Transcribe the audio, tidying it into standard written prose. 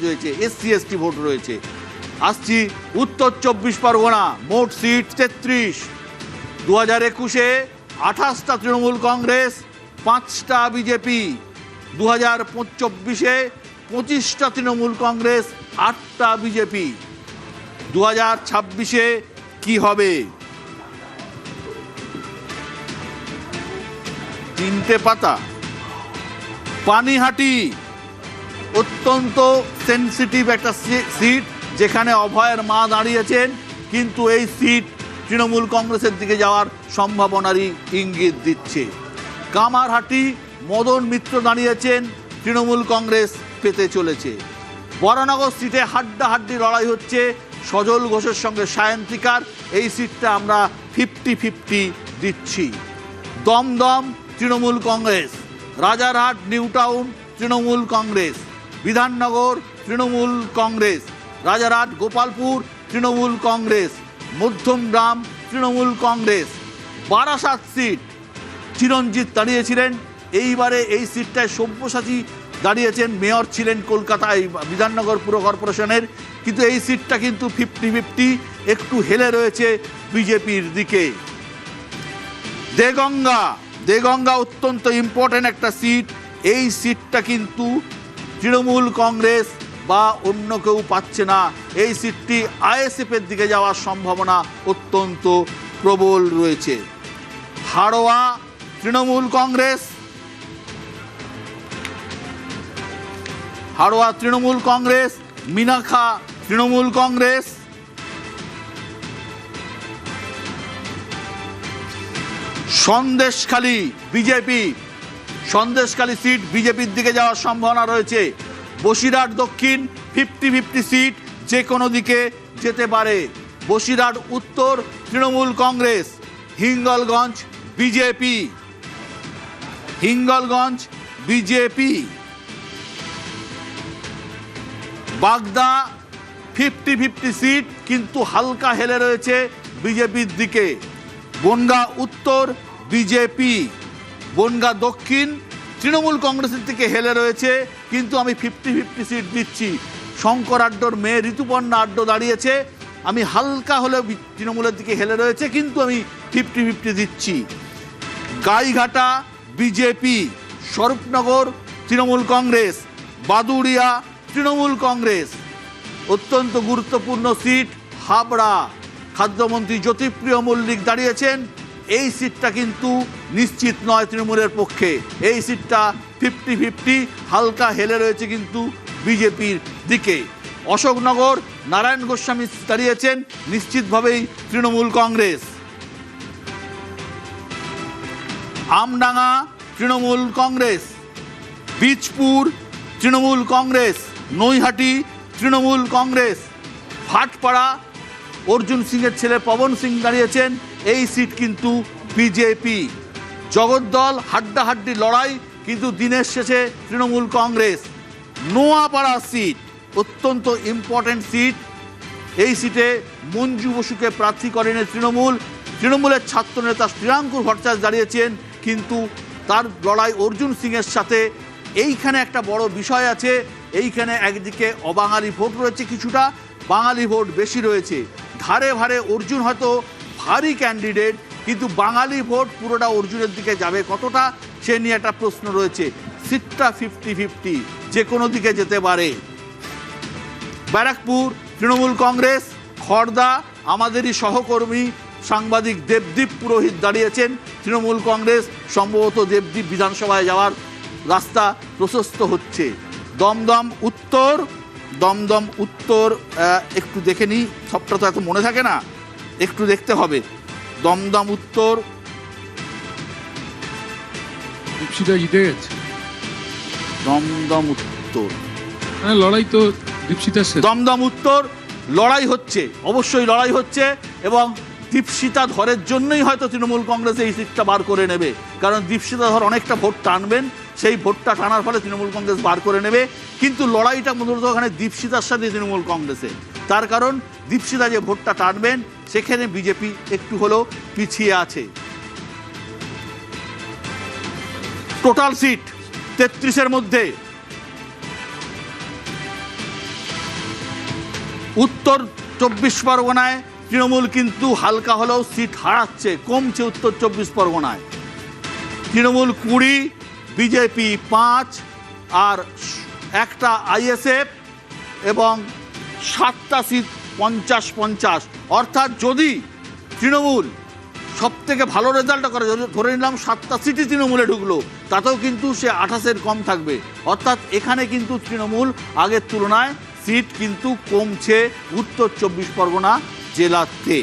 রয়েছে, SC ST vote রয়েছে। আসছি উত্তর 24 পরগনা, মোট সিট 33। 2021-এ 28টা তৃণমূল কংগ্রেস, 5টা বিজেপি। 2024-এ 25টা তৃণমূল কংগ্রেস, 8টা বিজেপি। 2026-এ কি হবে? 3টে পাতা। পানিহাটি অত্যন্ত সেন্সিটিভ একটা সিট, যেখানে অভয়ের মা দাঁড়িয়েছেন, কিন্তু এই সিট তৃণমূল কংগ্রেসের দিকে যাওয়ার সম্ভাবনারই ইঙ্গিত দিচ্ছে। কামারহাটি মদন মিত্র দাঁড়িয়েছেন, তৃণমূল কংগ্রেস পেতে চলেছে। বরানগর সিটে হাড্ডাহাড্ডি লড়াই হচ্ছে সজল ঘোষের সঙ্গে সায়ন্তিকার, এই সিটটা আমরা 50-50 দিচ্ছি। Dum Dum Trinamool Congress, Rajarhat New Town Trinamool Congress, Bidhannagar Trinamool Congress, Rajarhat Gopalpur Trinamool Congress, Madhyamgram Trinamool Congress. Barasat seat Chiranjit দাঁড়িয়েছিলেন, এইবারে এই সিটটায় সব্যসাচী দাঁড়িয়েছেন, মেয়র ছিলেন কলকাতায় বিধাননগর পুর কর্পোরেশনের, কিন্তু এই সিটটা কিন্তু 50-50 একটু হেলে রয়েছে বিজেপির দিকে। দেগঙ্গা অত্যন্ত ইম্পর্টেন্ট একটা সিট, এই সিটটা কিন্তু তৃণমূল কংগ্রেস বা অন্য কেউ পাচ্ছে না, এই সিটটি ISF-এর দিকে যাওয়ার সম্ভাবনা অত্যন্ত প্রবল রয়েছে। হাড়োয়া তৃণমূল কংগ্রেস, মিনাখা তৃণমূল কংগ্রেস। সন্দেশখালী সিট বিজেপির দিকে যাওয়ার সম্ভাবনা রয়েছে। বসিরহাট দক্ষিণ 50-50 সিট, যে কোনো দিকে যেতে পারে। বসিরহাট উত্তর তৃণমূল কংগ্রেস, হিঙ্গলগঞ্জ বিজেপি। বাগদা 50-50 সিট, কিন্তু হালকা হেলে রয়েছে বিজেপির দিকে। বনগাঁ উত্তর বিজেপি, বনগাঁ দক্ষিণ তৃণমূল কংগ্রেসের দিকে হেলে রয়েছে, কিন্তু আমি 50-50 সিট দিচ্ছি। শঙ্কর আড্ডর মেয়ে ঋতুপর্ণা আড্ড দাঁড়িয়েছে, আমি হালকা হলেও তৃণমূলের দিকে হেলে রয়েছে, কিন্তু আমি 50-50 দিচ্ছি। গাইঘাটা বিজেপি, স্বরূপনগর তৃণমূল কংগ্রেস, বাদুড়িয়া তৃণমূল কংগ্রেস। অত্যন্ত গুরুত্বপূর্ণ সিট হাবড়া, খাদ্যমন্ত্রী জ্যোতিপ্রিয় মল্লিক দাঁড়িয়েছেন, এই সিটটা কিন্তু নিশ্চিত নয় তৃণমূলের পক্ষে, এই সিটটা 50-50 হালকা হেলে রয়েছে কিন্তু বিজেপির দিকে। অশোকনগর নারায়ণ গোস্বামী দাঁড়িয়েছেন, নিশ্চিতভাবেই তৃণমূল কংগ্রেস। আমডাঙ্গা তৃণমূল কংগ্রেস, বীজপুর তৃণমূল কংগ্রেস, নৈহাটি তৃণমূল কংগ্রেস। ভাটপাড়া অর্জুন সিংয়ের ছেলে পবন সিং দাঁড়িয়েছেন, এই সিট কিন্তু বিজেপি। জগদ্দল হাড্ডাহাড্ডি লড়াই, কিন্তু দিনের শেষে তৃণমূল কংগ্রেস। নোয়াপাড়া সিট অত্যন্ত ইম্পর্টেন্ট সিট, এই সিটে মঞ্জু বসুকে প্রার্থী করেন তৃণমূলের ছাত্রনেতা শ্রীরাঙ্কুর ভট্টাচার্য দাঁড়িয়েছেন, কিন্তু তার লড়াই অর্জুন সিংয়ের সাথে। এইখানে একটা বড় বিষয় আছে, এইখানে একদিকে অবাঙালি ভোট রয়েছে, কিছুটা বাঙালি ভোট বেশি রয়েছে। ধারে ভারে অর্জুন হয়তো ভারী ক্যান্ডিডেট, কিন্তু বাঙালি ভোট পুরোটা অর্জুনের দিকে যাবে কতটা, সে নিয়ে একটা প্রশ্ন রয়েছে। সিটটা 50-50, যে কোনো দিকে যেতে পারে। ব্যারাকপুর তৃণমূল কংগ্রেস, খড়দা আমাদেরই সহকর্মী সাংবাদিক দেবদীপ পুরোহিত দাঁড়িয়েছেন, তৃণমূল কংগ্রেস। সম্ভবত দেবদীপ বিধানসভায় যাওয়ার রাস্তা প্রশস্ত হচ্ছে। দমদম উত্তর একটু দেখে নিই, সবটা তো এত মনে থাকে না, একটু দেখতে হবে। দমদম উত্তর লড়াই তো দমদম উত্তর লড়াই হচ্ছে, অবশ্যই লড়াই হচ্ছে, এবং দীপশিতা ধরের জন্যই হয়তো তৃণমূল কংগ্রেস এই সিটটা বার করে নেবে, কারণ দীপশিতা ধর অনেকটা ভোট টানবেন, সেই ভোটটা টানার ফলে তৃণমূল কংগ্রেস বার করে নেবে। কিন্তু লড়াইটা মূলত ওখানে দীপশিতার সাথে তৃণমূল কংগ্রেসে, তার কারণ দীপশিতা যে ভোটটা টানবেন সেখানে বিজেপি একটু হলেও পিছিয়ে আছে। টোটাল সিট 33-এর মধ্যে উত্তর 24 পরগনায় তৃণমূল কিন্তু হালকা হলেও সিট হারাচ্ছে, কমছে উত্তর 24 পরগনায়। তৃণমূল 20, বিজেপি 5, আর একটা আইএসএফ এবং 7টা সিট 50-50। অর্থাৎ যদি তৃণমূল সব থেকে ভালো রেজাল্ট করে, যদি ধরে নিলাম 7টা সিটই তৃণমূলে ঢুকলো, তাতেও কিন্তু সে 28-এর কম থাকবে। অর্থাৎ এখানে কিন্তু তৃণমূল আগের তুলনায় সিট কিন্তু কমছে উত্তর 24 পরগনা জেলাতে।